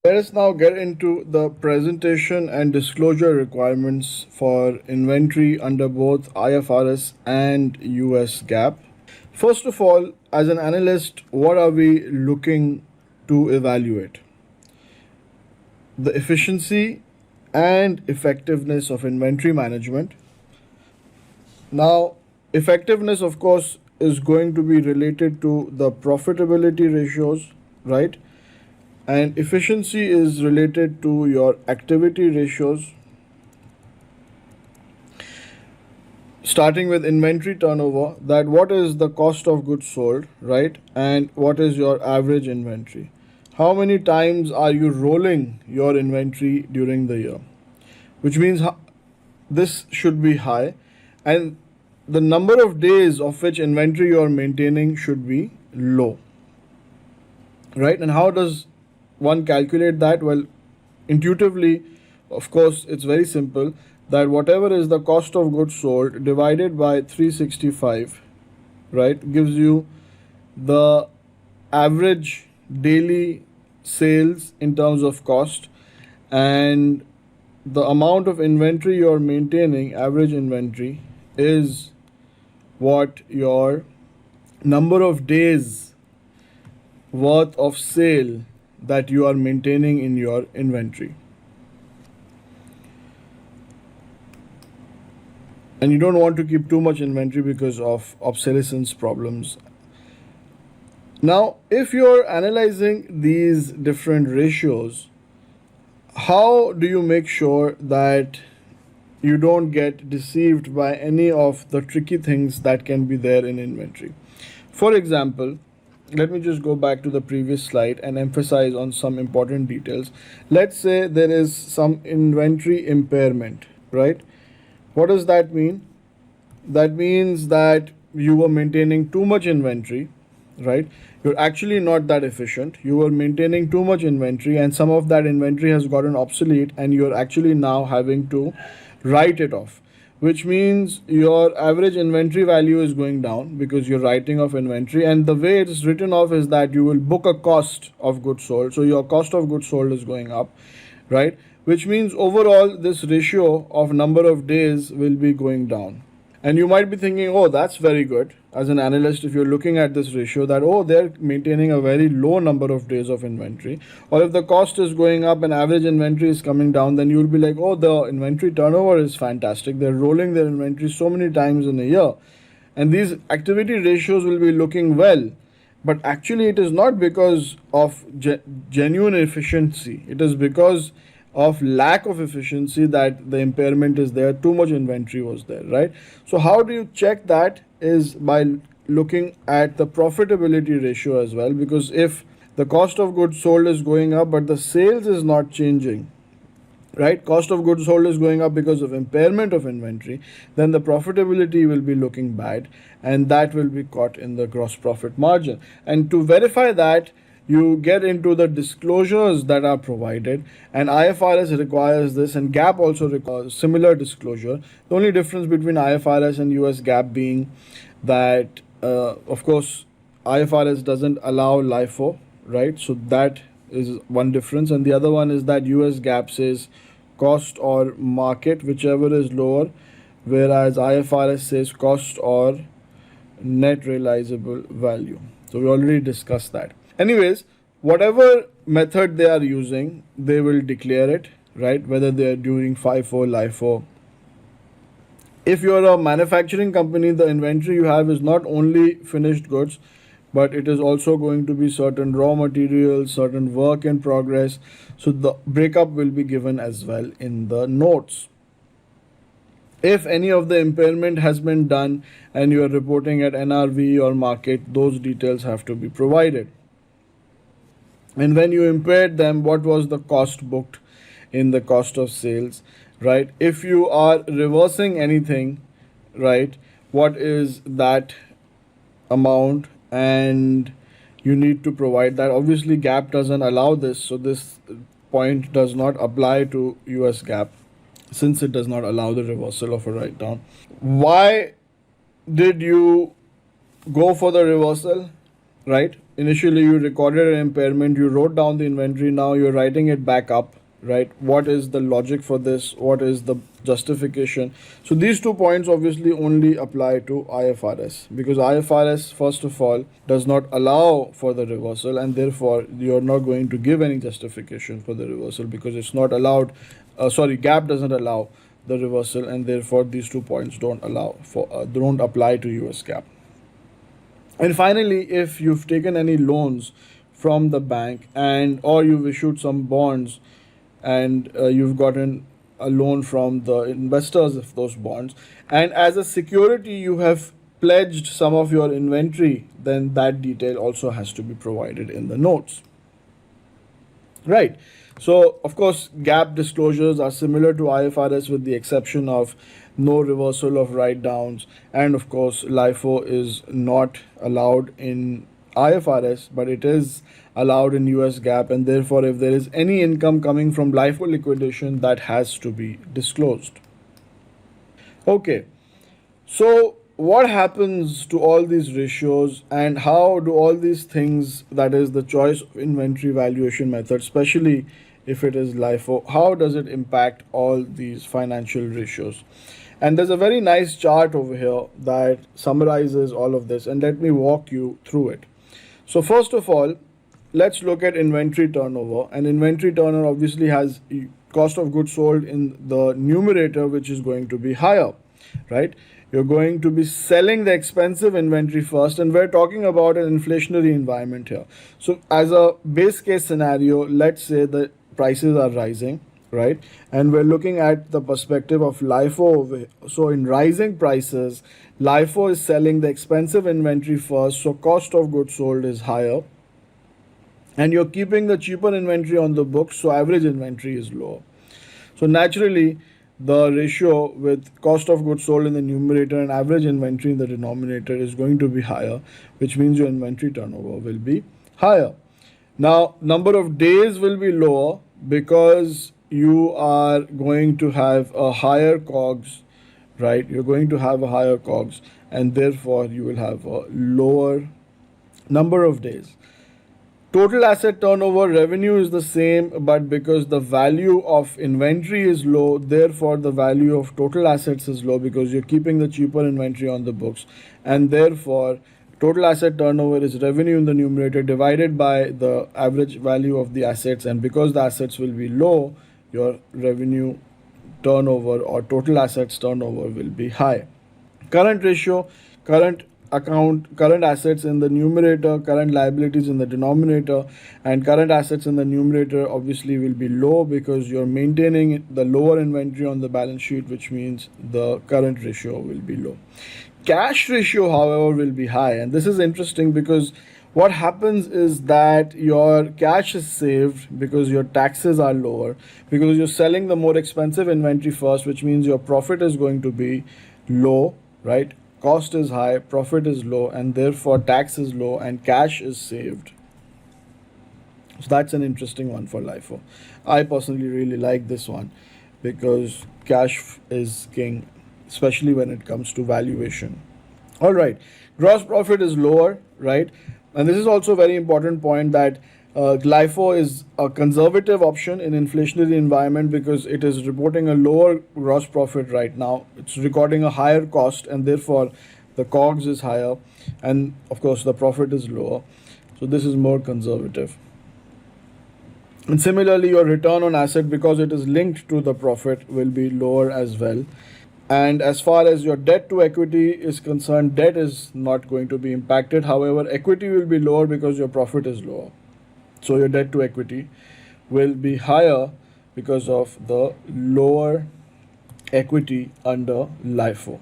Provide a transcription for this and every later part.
Let us now get into the presentation and disclosure requirements for inventory under both IFRS and US GAAP. First of all, as an analyst, what are we looking to evaluate? The efficiency and effectiveness of inventory management. Now, effectiveness, of course, is going to be related to the profitability ratios, right? And efficiency is related to your activity ratios. Starting with inventory turnover, that what is the cost of goods sold, right? And what is your average inventory? How many times are you rolling your inventory during the year? Which means this should be high, and the number of days of which inventory you are maintaining should be low, right? And how does one calculate that? Well, intuitively, of course, it's very simple, that whatever is the cost of goods sold divided by 365, right, gives you the average daily sales in terms of cost, and the amount of inventory you're maintaining, average inventory, is what your number of days worth of sale that you are maintaining in your inventory. And you don't want to keep too much inventory because of obsolescence problems. Now, if you're analyzing these different ratios, how do you make sure that you don't get deceived by any of the tricky things that can be there in inventory? For example, let me just go back to the previous slide and emphasize on some important details. Let's say there is some inventory impairment, right? What does that mean? That means that you were maintaining too much inventory, right? You're actually not that efficient. You were maintaining too much inventory, and some of that inventory has gotten obsolete, and you're actually now having to write it off, which means your average inventory value is going down because you're writing off inventory. And the way it is written off is that you will book a cost of goods sold. So your cost of goods sold is going up, right? Which means overall this ratio of number of days will be going down. And you might be thinking, oh, that's very good. As an analyst, if you're looking at this ratio, that, oh, they're maintaining a very low number of days of inventory. Or if the cost is going up and average inventory is coming down, then you'll be like, oh, the inventory turnover is fantastic. They're rolling their inventory so many times in a year. And these activity ratios will be looking well. But actually, it is not because of genuine efficiency. It is because of lack of efficiency that the impairment is there. Too much inventory was there, right? So how do you check that? Is by looking at the profitability ratio as well, because if the cost of goods sold is going up but the sales is not changing, right, cost of goods sold is going up because of impairment of inventory, then the profitability will be looking bad, and that will be caught in the gross profit margin. And to verify that, you get into the disclosures that are provided, and IFRS requires this, and GAAP also requires similar disclosure. The only difference between IFRS and US GAAP being that, of course, IFRS doesn't allow LIFO, right? So that is one difference, and the other one is that US GAAP says cost or market, whichever is lower, whereas IFRS says cost or net realizable value. So we already discussed that. Anyways, whatever method they are using, they will declare it, right? Whether they are doing FIFO, LIFO. If you're a manufacturing company, the inventory you have is not only finished goods, but it is also going to be certain raw materials, certain work in progress. So the breakup will be given as well in the notes. If any of the impairment has been done and you are reporting at NRV or market, those details have to be provided. And when you impaired them, what was the cost booked in the cost of sales, right? If you are reversing anything, right, what is that amount? And you need to provide that. Obviously, GAAP doesn't allow this, so this point does not apply to US GAAP since it does not allow the reversal of a write down. Why did you go for the reversal, right? initially you recorded an impairment, you wrote down the inventory, now you're writing it back up, right? What is the logic for this? What is the justification? So these 2 points obviously only apply to IFRS, because IFRS, first of all, does not allow for the reversal, and therefore you're not going to give any justification for the reversal because it's not allowed. GAAP doesn't allow the reversal, and therefore these 2 points don't apply to US GAAP. And finally, if you've taken any loans from the bank and or you've issued some bonds and you've gotten a loan from the investors of those bonds, and as a security you have pledged some of your inventory, then that detail also has to be provided in the notes. Right. So, of course, GAAP disclosures are similar to IFRS with the exception of no reversal of write downs. And of course, LIFO is not allowed in IFRS, but it is allowed in US GAAP. And therefore, if there is any income coming from LIFO liquidation, that has to be disclosed. Okay. So, what happens to all these ratios, and how do all these things, that is the choice of inventory valuation method, especially if it is LIFO, how does it impact all these financial ratios? And there's a very nice chart over here that summarizes all of this, and let me walk you through it. So first of all, let's look at inventory turnover. And inventory turnover obviously has cost of goods sold in the numerator, which is going to be higher, right? You're going to be selling the expensive inventory first, and we're talking about an inflationary environment here. So as a base case scenario, let's say the prices are rising, right? And we're looking at the perspective of LIFO. So in rising prices, LIFO is selling the expensive inventory first, so cost of goods sold is higher. And you're keeping the cheaper inventory on the books, so average inventory is lower. So naturally, the ratio with cost of goods sold in the numerator and average inventory in the denominator is going to be higher, which means your inventory turnover will be higher. Now, number of days will be lower because you are going to have a higher COGS, right? You're going to have a higher COGS, and therefore you will have a lower number of days. Total asset turnover, revenue is the same, but because the value of inventory is low, therefore the value of total assets is low because you're keeping the cheaper inventory on the books, and therefore total asset turnover is revenue in the numerator divided by the average value of the assets, and because the assets will be low, your revenue turnover or total assets turnover will be high. Current ratio, current assets in the numerator, current liabilities in the denominator, and current assets in the numerator obviously will be low because you're maintaining the lower inventory on the balance sheet, which means the current ratio will be low. Cash ratio, however, will be high, and this is interesting because what happens is that your cash is saved because your taxes are lower, because you're selling the more expensive inventory first, which means your profit is going to be low, right? Cost is high, profit is low, and therefore tax is low and cash is saved. So that's an interesting one for LIFO. I personally really like this one because cash is king, especially when it comes to valuation. All right, gross profit is lower, right? And this is also a very important point that LIFO is a conservative option in inflationary environment because it is reporting a lower gross profit right now. It's recording a higher cost, and therefore the COGS is higher, and of course the profit is lower. So this is more conservative. And similarly, your return on asset, because it is linked to the profit, will be lower as well. And as far as your debt to equity is concerned, debt is not going to be impacted. However, equity will be lower because your profit is lower. So your debt to equity will be higher because of the lower equity under LIFO.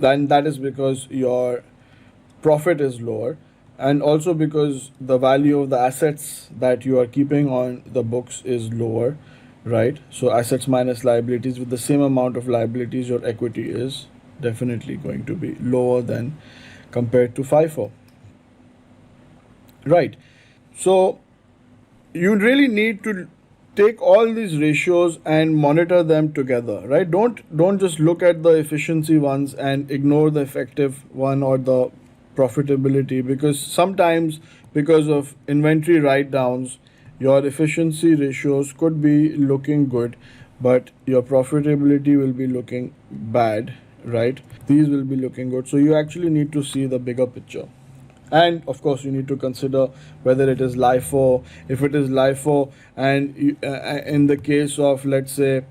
Then that is because your profit is lower, and also because the value of the assets that you are keeping on the books is lower, right? So assets minus liabilities, with the same amount of liabilities, your equity is definitely going to be lower than compared to FIFO. Right. So you really need to take all these ratios and monitor them together, right? Don't just look at the efficiency ones and ignore the effective one or the profitability, because sometimes because of inventory write downs your efficiency ratios could be looking good but your profitability will be looking bad, right? These will be looking good, so you actually need to see the bigger picture. And of course you need to consider whether it is LIFO. If it is LIFO and in the case of, let's say,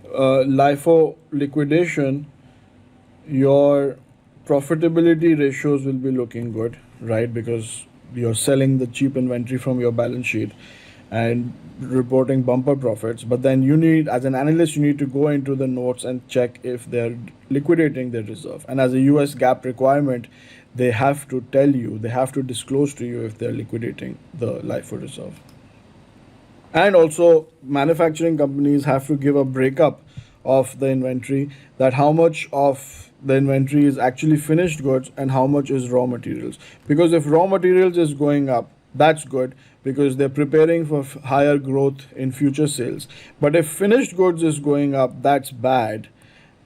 LIFO liquidation, your profitability ratios will be looking good, right? Because you're selling the cheap inventory from your balance sheet and reporting bumper profits. But then you need, as an analyst, you need to go into the notes and check if they're liquidating their reserve. And as a US GAAP requirement, they have to tell you, they have to disclose to you if they're liquidating the LIFO reserve. And also manufacturing companies have to give a breakup of the inventory, that how much of the inventory is actually finished goods and how much is raw materials. Because if raw materials is going up, that's good because they're preparing for higher growth in future sales. But if finished goods is going up, that's bad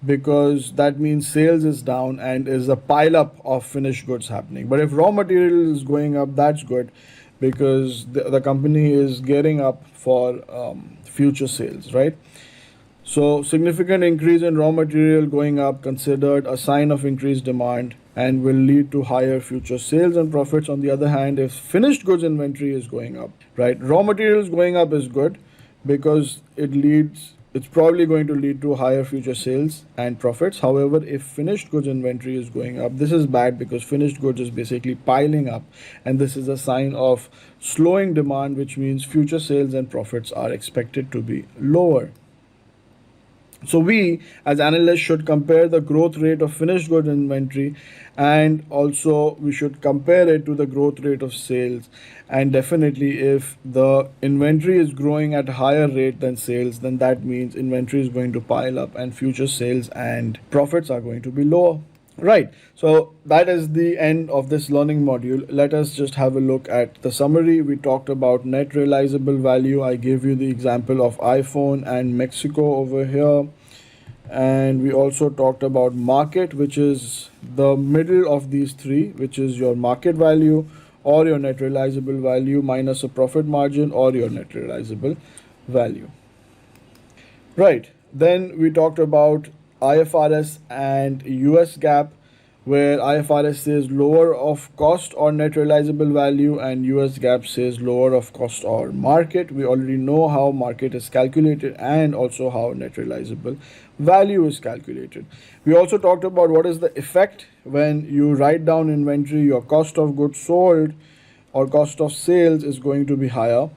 because that means sales is down and is a pile up of finished goods happening. But if raw material is going up, that's good because the company is gearing up for future sales, right? So significant increase in raw material going up considered a sign of increased demand and will lead to higher future sales and profits. On the other hand, if finished goods inventory is going up, right, raw materials going up is good because it's probably going to lead to higher future sales and profits. However, if finished goods inventory is going up, this is bad because finished goods is basically piling up and this is a sign of slowing demand, which means future sales and profits are expected to be lower. So we as analysts should compare the growth rate of finished good inventory and also we should compare it to the growth rate of sales. And definitely if the inventory is growing at a higher rate than sales, then that means inventory is going to pile up and future sales and profits are going to be lower. Right, so that is the end of this learning module. Let us just have a look at the summary. We talked about net realizable value. I gave you the example of iPhone and Mexico over here. And we also talked about market, which is the middle of these three, which is your market value or your net realizable value minus a profit margin or your net realizable value. Right, then we talked about IFRS and US GAAP, where IFRS says lower of cost or net realizable value and US GAAP says lower of cost or market. We already know how market is calculated and also how net realizable value is calculated. We also talked about what is the effect when you write down inventory. Your cost of goods sold or cost of sales is going to be higher.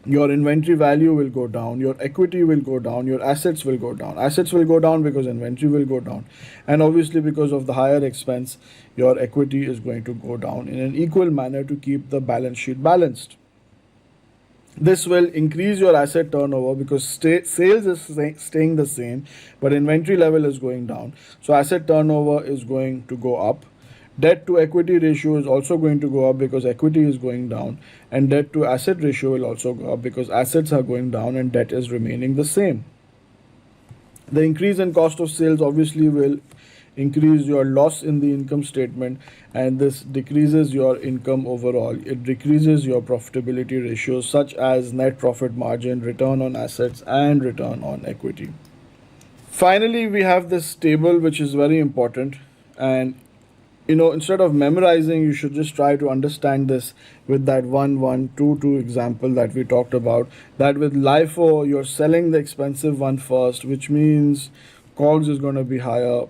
Your inventory value will go down, your equity will go down, your assets will go down. Assets will go down because inventory will go down. And obviously because of the higher expense, your equity is going to go down in an equal manner to keep the balance sheet balanced. This will increase your asset turnover because sales is staying the same, but inventory level is going down. So asset turnover is going to go up. Debt to equity ratio is also going to go up because equity is going down, and debt to asset ratio will also go up because assets are going down and debt is remaining the same. The increase in cost of sales obviously will increase your loss in the income statement, and this decreases your income overall. It decreases your profitability ratios such as net profit margin, return on assets, and return on equity. Finally, we have this table which is very important, and instead of memorizing, you should just try to understand this with that 1-1-2-2 example that we talked about. That with LIFO, you're selling the expensive one first, which means COGS is going to be higher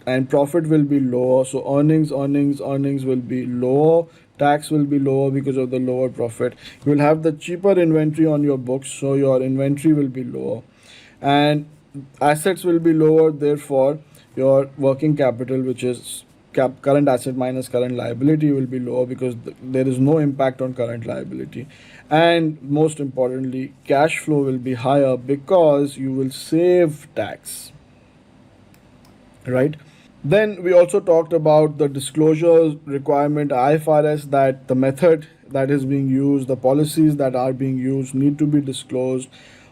and profit will be lower. So earnings will be lower. Tax will be lower because of the lower profit. You will have the cheaper inventory on your books, so your inventory will be lower. And assets will be lower, therefore your working capital, which is current asset minus current liability, will be lower because there is no impact on current liability. And most importantly, cash flow will be higher because you will save tax, right? Then we also talked about the disclosure requirement IFRS, that the method that is being used, the policies that are being used need to be disclosed.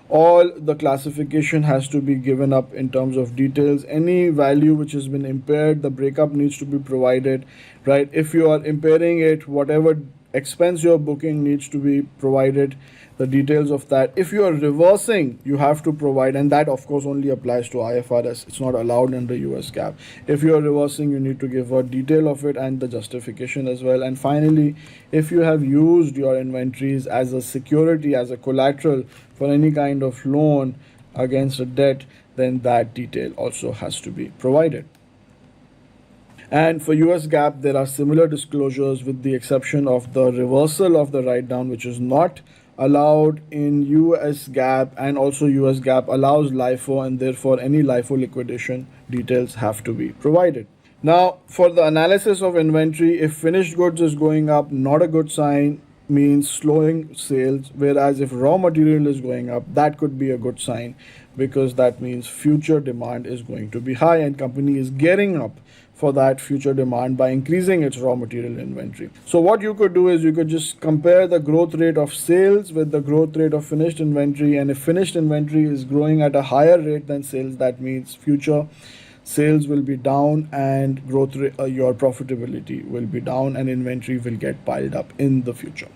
all the classification has to be given up in terms of details. Any value which has been impaired, the breakup needs to be provided, right? If you are impairing it, whatever expense you're booking needs to be provided, the details of that. If you are reversing, you have to provide, and that of course only applies to IFRS. It's not allowed under US GAAP. If you are reversing, you need to give a detail of it and the justification as well. And finally, if you have used your inventories as a security, as a collateral for any kind of loan against a debt, then that detail also has to be provided. And for US GAAP, there are similar disclosures with the exception of the reversal of the write down, which is not allowed in US GAAP, and also US GAAP allows LIFO, and therefore any LIFO liquidation details have to be provided. Now, for the analysis of inventory, if finished goods is going up, not a good sign, means slowing sales, whereas if raw material is going up, that could be a good sign, because that means future demand is going to be high and company is gearing up for that future demand by increasing its raw material inventory. So what you could do is you could just compare the growth rate of sales with the growth rate of finished inventory, and if finished inventory is growing at a higher rate than sales, that means future sales will be down and growth rate, your profitability will be down, and inventory will get piled up in the future.